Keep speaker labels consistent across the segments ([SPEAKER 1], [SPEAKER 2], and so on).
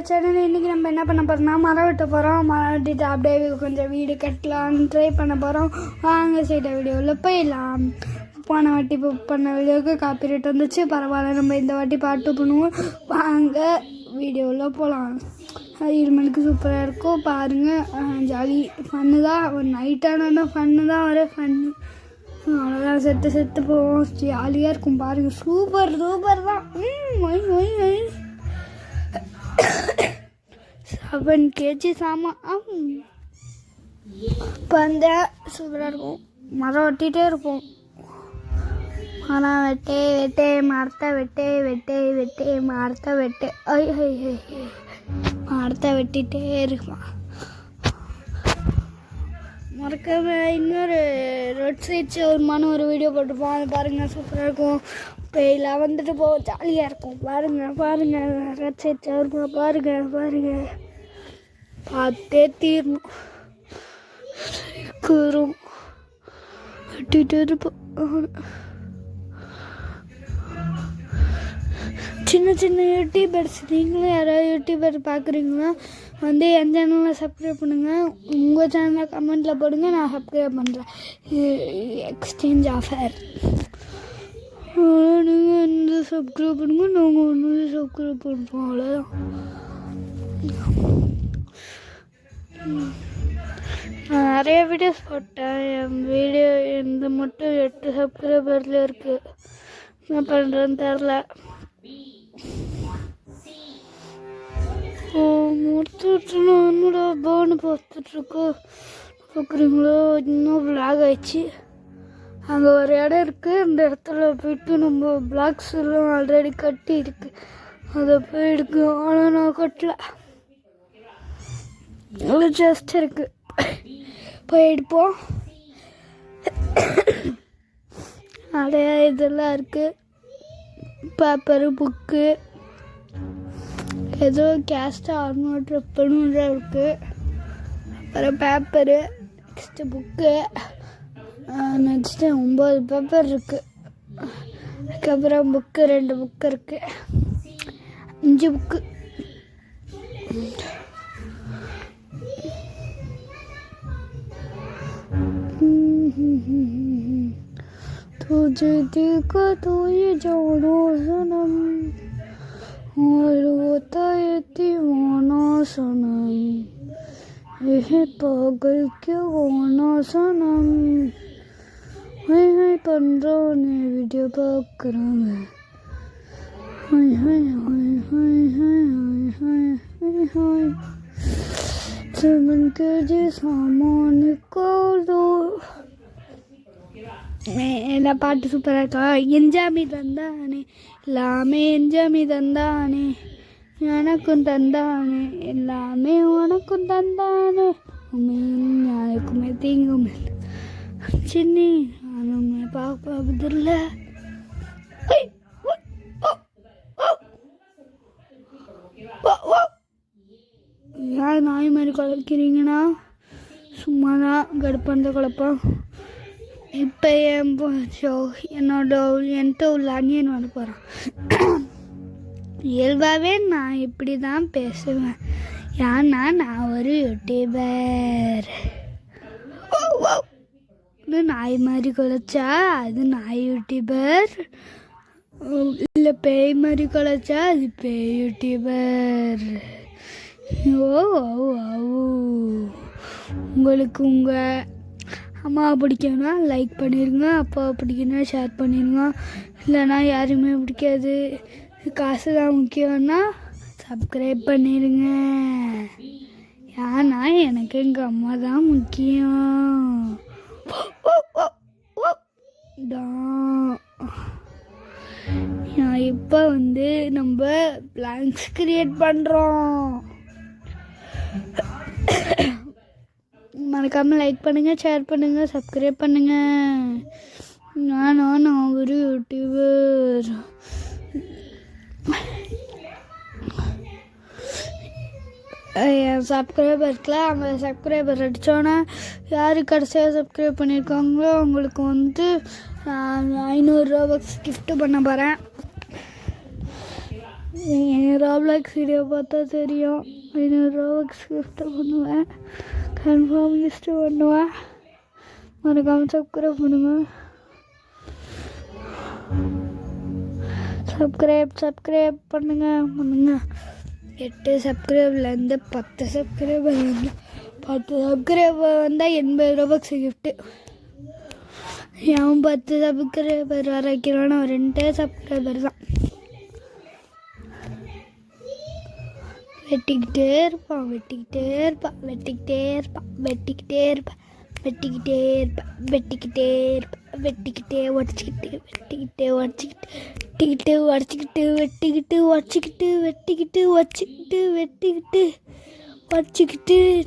[SPEAKER 1] Channel இன்றைக்கி நம்ம என்ன பண்ண போகிறோம்னா மரம் வெட்ட போகிறோம். மரம் வெட்டிட்டு அப்படியே கொஞ்சம் வீடு கட்டலான்னு ட்ரை பண்ண போகிறோம். வாங்க செய்த வீடியோவில் போயிடலாம். போன வாட்டி பண்ண வீடியோவுக்கு காப்பிரைட் வந்துச்சு, பரவாயில்ல, நம்ம இந்த வாட்டி பாட்டு பண்ணுவோம். வாங்க வீடியோவில் போகலாம். 7 மணிக்கு சூப்பராக இருக்கும் பாருங்கள். ஜாலி ஃபன்னு தான், ஒரு நைட்டான ஃபன்னு தான், வர ஃபன்னு அவ்வளோதான். செத்து போவோம், ஜாலியாக இருக்கும் பாருங்கள். சூப்பர் தான். 7 kg சாமான் இப்போ அந்த சூப்பராக இருக்கும். மரம் வெட்டிகிட்டே இருப்போம். மரம் வெட்டே மரத்தை வெட்டே மரத்தை வெட்டிகிட்டே இருப்பான். மறக்காம இன்னொரு ரோட் சைட் ஷவர்மான்னு ஒரு வீடியோ போட்டுப்போம், அது பாருங்கள், சூப்பராக இருக்கும். பெயில வந்துட்டு போவோம், ஜாலியாக இருக்கும். பாருங்கள் ரோட் சைட் ஷவர்மா பாருங்கள் பார்த்தே தீரணும். வெட்டிகிட்டே இருப்போம். சின்ன யூடியூபர்ஸ், நீங்களும் யாராவது யூடியூபர் பார்க்குறீங்கன்னா வந்து என் சேனலில் சப்ஸ்கிரைப் பண்ணுங்கள். உங்கள் சேனலில் கமெண்ட்டில் போடுங்க, நான் சப்ஸ்கிரைப் பண்ணுறேன். Exchange offer. நீங்கள் வந்து சப்ஸ்கிரைப் பண்ணுங்க, நாங்கள் ஒன்று சப்ஸ்கிரைப் பண்ணுறோம், அவ்வளோதான். நான் நிறைய வீடியோஸ் போட்டேன். என் வீடியோ எந்த மட்டும் 8 சப்ஸ்கிரைபரில் இருக்குது. என்ன பண்ணுறேன்னு தெரில. முடிச்சுட்ருணும். என்னோட போன்னு பார்த்துட்ருக்கோ பார்க்குறீங்களோ? இன்னும் பிளாக் ஆயிடுச்சு. அங்கே ஒரு இடம் இருக்குது, அந்த இடத்துல போய்ட்டு நம்ம பிளாக்ஸ் எல்லாம் ஆல்ரெடி கட்டி இருக்கு, அதை போய் எடுக்கும். ஆனால் நான் கட்டல, ஜஸ்ட் இருக்கு, போய் எடுப்போம். நிறைய இதெல்லாம் இருக்குது, பேப்பரு, புக்கு, ஏதோ கேஸ்ட் ஆர்மோட் ட்ரிப்புன்னு இருக்குது. அப்புறம் paper, next book, next 9 paper இருக்குது. அதுக்கப்புறம் புக்கு 2 புக்கு இருக்குது, 5 புக்கு. तुझे देखा तो ये जानो सनम और होता है दीवाना सनम, यह पागल क्यों होना सनम. हाय पंद्रह वीडियो पाक रहा हाय 7 kg सामान निकालो. எல்லா பாட்டு சூப்பராக இருக்கா. எஞ்சாமி தந்தானே எல்லாமே, எஞ்சாமி தந்தானே எனக்கும் தந்தானே எல்லாமே உனக்கும் தந்தானே, யாருக்குமே தீங்கும் சின்னி நானுமே பார்ப்பதில்லை. யார் நாய் மாதிரி குழக்கிறீங்கன்னா சும்மா தான் கடுப்பாந்த குழப்பம். இப்போ என்னோட என்கிட்ட உள்ள அணியன் வந்து போகிறான். இயல்பாகவே நான் இப்படி தான் பேசுவேன், ஏன்னா நான் ஒரு யூடியூபர். நாய் மாதிரி குலைச்சா அது நாய் யூடியூபர், இல்லை பேய் மாதிரி குலைச்சா அது பேய் யூடியூபர். உங்களுக்கு உங்கள் அம்மாவை பிடிக்கணும்னா லைக் பண்ணிடுங்க, அப்பாவை பிடிக்கணும்னா ஷேர் பண்ணிடுங்க. இல்லைனா யாருமே பிடிக்காது, காசு தான் முக்கியம்னா சப்ஸ்கிரைப் பண்ணிடுங்க. ஏன்னா எனக்கு எங்கள் அம்மா தான் முக்கியம். இப்போ வந்து நம்ம பிளாங்க்ஸ் கிரியேட் பண்ணுறோம். மறக்காமல் லைக் பண்ணுங்கள், ஷேர் பண்ணுங்கள், சப்ஸ்கிரைப் பண்ணுங்கள். நான் ஒரு யூடியூபர். என் சப்ஸ்கிரைபர்ஸ்ல அவங்க சப்ஸ்கிரைபர் அடித்தோன்னே யார் கடைசியாக சப்ஸ்கிரைப் பண்ணியிருக்காங்களோ அவங்களுக்கு வந்து நான் 500 ரூபா கிஃப்ட்டு பண்ண போகிறேன். என் ராப்ளாக்ஸ் வீடியோ பார்த்தா தெரியும். 500 ராப்ளாக்ஸ் கிஃப்ட் பண்ணுவேன், கன்ஃபார்ம் கிஃப்ட் பண்ணுவேன். மறக்காமல் சப்ஸ்கிரைப் பண்ணுங்கள். சப்ஸ்கிரைப் பண்ணுங்கள். 8 சப்ஸ்கிரைப்லேருந்து 10 சப்ஸ்கிரைபர் வந்து 10 சப்ஸ்கிரைபர் வந்தால் 80 ரூபாய்க்கு கிஃப்ட்டு. அவன் 10 சப்ஸ்கிரைபர் வர வைக்கிறானோ 2 சப்ஸ்கிரைபர் தான். வெட்டிக்கிட்டே இருப்பான். வச்சுக்கிட்டு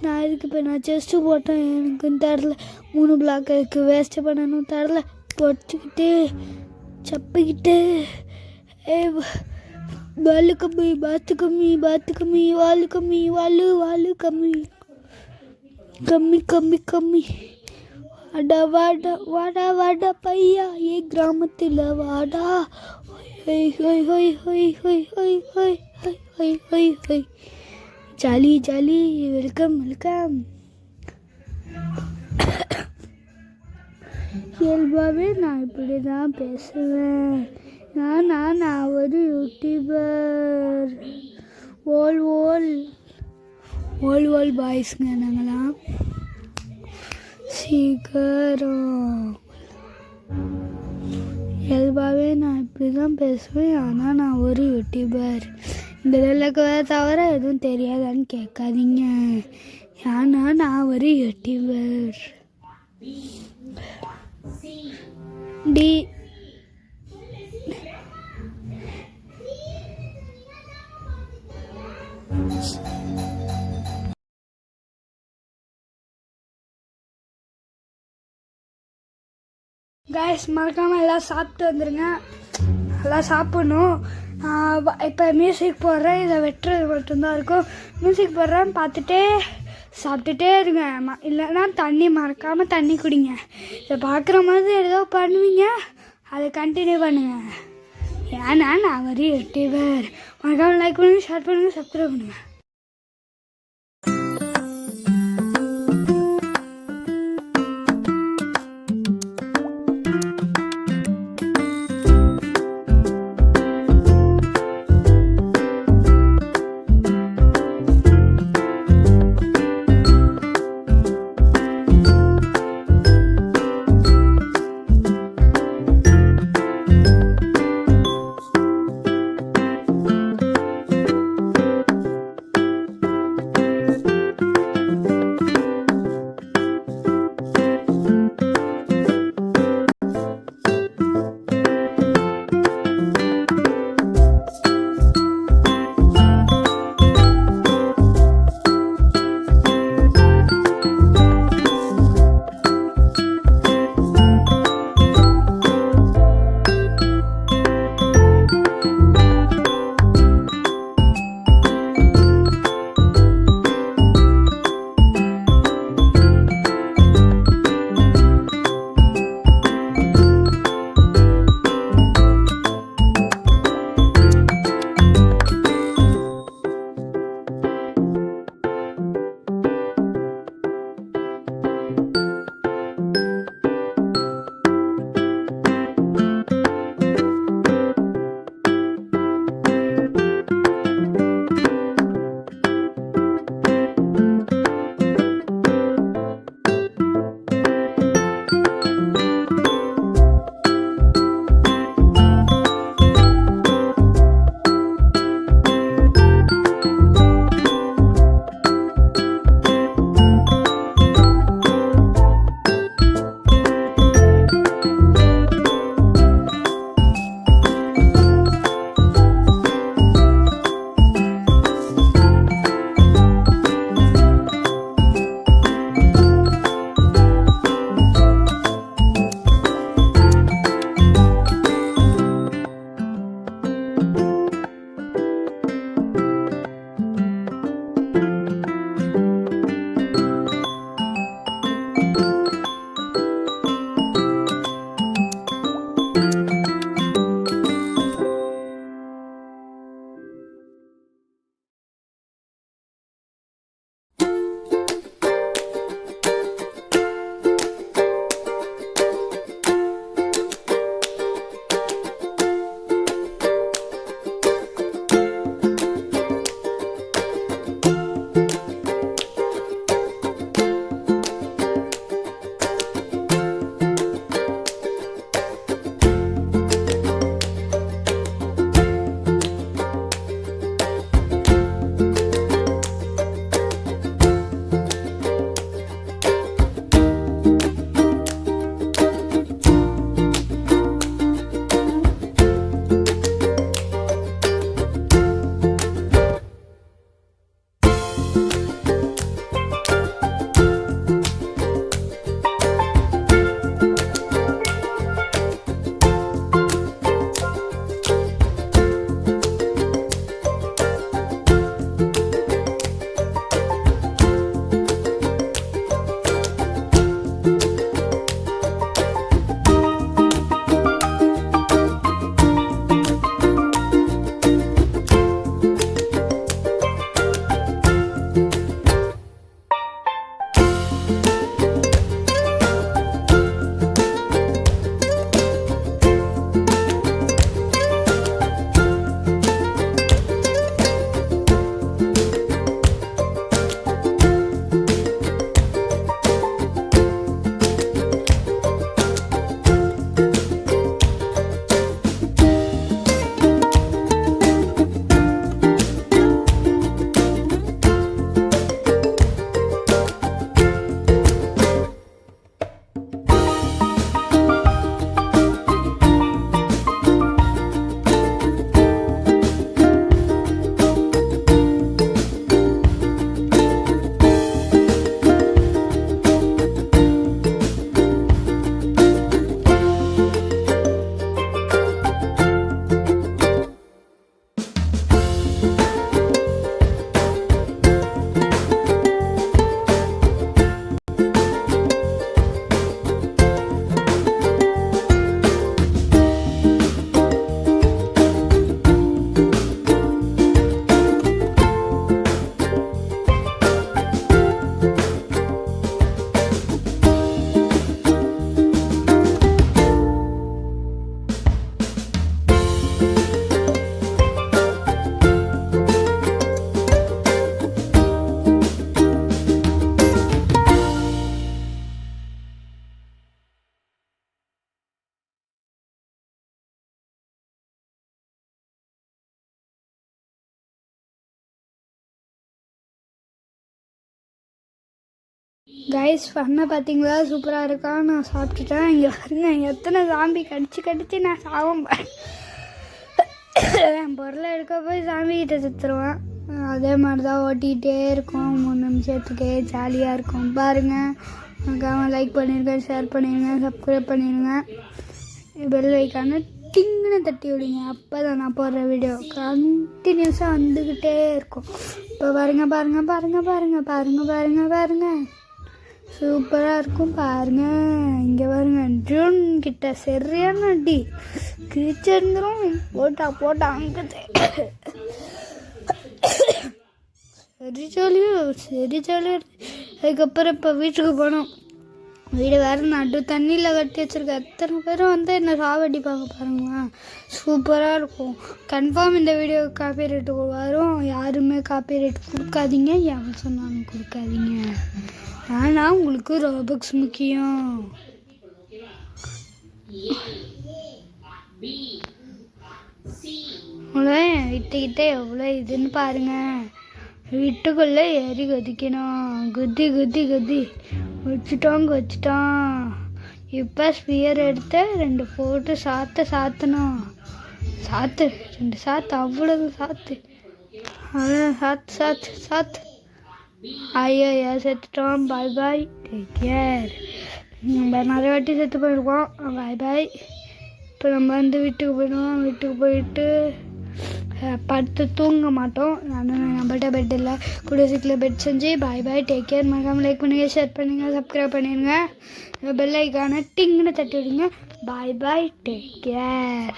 [SPEAKER 1] நான் இதுக்கு இப்போ நான் செஸ்ட்டு போட்டேன், எனக்கும் தரல. 3 பிளாக் அதுக்கு வேஸ்ட்டு பண்ணணும், தரல. வச்சுக்கிட்டு சப்பிக்கிட்டு வாலு கம்மி, பாத்து கம்மி, வாலு கம்மி, வாலு கம்மி. வாடா பையா, ஏ கிராமத்தில் வாடா. ஹொய். Jolly welcome. இயல்பாகவே நான் இப்படி தான் பேசுவேன். நான் ஒரு யூடியூபர். ஓல் பாய்ஸ்ங்க நாங்களாம். சீக்கிரம் இயல்பாகவே நான் இப்படி தான் பேசுவேன், ஆனால் நான் ஒரு யூடியூபர். இந்த இலக்கு தவிர எதுவும் தெரியாதான்னு கேட்காதீங்க. ஏன்னா நான் ஒரு யூடியூபர். கைஸ், மறக்காமல் எல்லாம் சாப்பிட்டு வந்துடுங்க. எல்லாம் சாப்பிட்ணும். இப்போ மியூசிக் போடுறேன், இதை வெட்டுறது மட்டும்தான் இருக்கும். மியூசிக் போடுறேன்னு பார்த்துட்டே சாப்பிட்டுட்டே இருங்க. இல்லைன்னா மறக்காமல் தண்ணி குடிங்க. இதை பார்க்குற மாதிரி ஏதோ பண்ணுவீங்க, அதை கண்டினியூ பண்ணுங்கள். ஏன்னா நான் ஒரு யூடியூபர். மறக்காமல் லைக் பண்ணுங்கள், ஷேர் பண்ணுங்கள், சப்ஸ்கிரைப் பண்ணுங்கள். கைஸ் ஃபன்னை பார்த்தீங்களா, சூப்பராக இருக்கா. நான் சாப்பிட்டுட்டேன். இங்கே பாருங்க எத்தனை சாம்பி கடிச்சு நான் சாவம். என் பொருளை எடுக்க போய் சாமிக்கிட்ட சுற்றுருவேன். அதே மாதிரி தான் ஓட்டிகிட்டே இருக்கும். 3 நிமிஷத்துக்கே ஜாலியாக இருக்கும். பாருங்கள், மறக்காமல் லைக் பண்ணிடுங்க, ஷேர் பண்ணிடுங்க, சப்ஸ்கிரைப் பண்ணிடுங்க, பெல் ஐக்கான டிங்குன்னு தட்டி விடுங்க. அப்போ தான் நான் போடுற வீடியோ கண்டினியூஸாக வந்துக்கிட்டே இருக்கும். இப்போ பாருங்கள் சூப்பராக இருக்கும். பாருங்கள் இங்கே பாருங்கள், ட்ரோன் கிட்ட சரியான அடி கிழிச்சிருந்துடும். போட்டா அங்குது. சரி ஜாலியாக. அதுக்கப்புறம் இப்போ வீட்டுக்கு போனோம். வீடு வேறு நடு தண்ணியில் கட்டி வச்சுருக்கேன். எத்தனை பேரும் வந்து என்ன சாவடிப்பாங்க பாருங்களேன். சூப்பராக இருக்கும். கன்ஃபார்ம் இந்த வீடியோவுக்கு காப்பி ரேட்டு வரும். யாருமே காப்பி ரேட் கொடுக்காதீங்க, எவன் சொன்னாலும் கொடுக்காதீங்க. ஆனால் உங்களுக்கு ரோபக்ஸ் முக்கியம். வீட்டுக்கிட்ட எவ்வளோ இதுன்னு பாருங்கள். வீட்டுக்குள்ளே ஏறி குதிக்கணும். குதி வச்சுட்டான். இப்போ ஸ்பியர் எடுத்து 2 போட்டு சாத்தணும். 2 சாத்து, அவ்வளவு சாத்து. அவ்வளோ சாத்து. ஐயோ செத்துட்டோம். Bye take care. நம்ம நிறைய வாட்டி செத்து போயிருக்கோம். பாய். இப்போ நம்ம வந்து வீட்டுக்கு போயிடுவோம். வீட்டுக்கு போயிட்டு படுத்து தூங்க மாட்டோம். நம்மள்கிட்ட பெட் இல்லை. கூடிய சீக்கிரம் பெட் செஞ்சு பாய் டேக் கேர். மறக்காமல் லைக் பண்ணுங்கள், ஷேர் பண்ணுங்கள், சப்ஸ்கிரைப் பண்ணிடுங்க. பெல் ஐக்கான டிங்குன்னு தட்டி விடுங்க. Bye take care.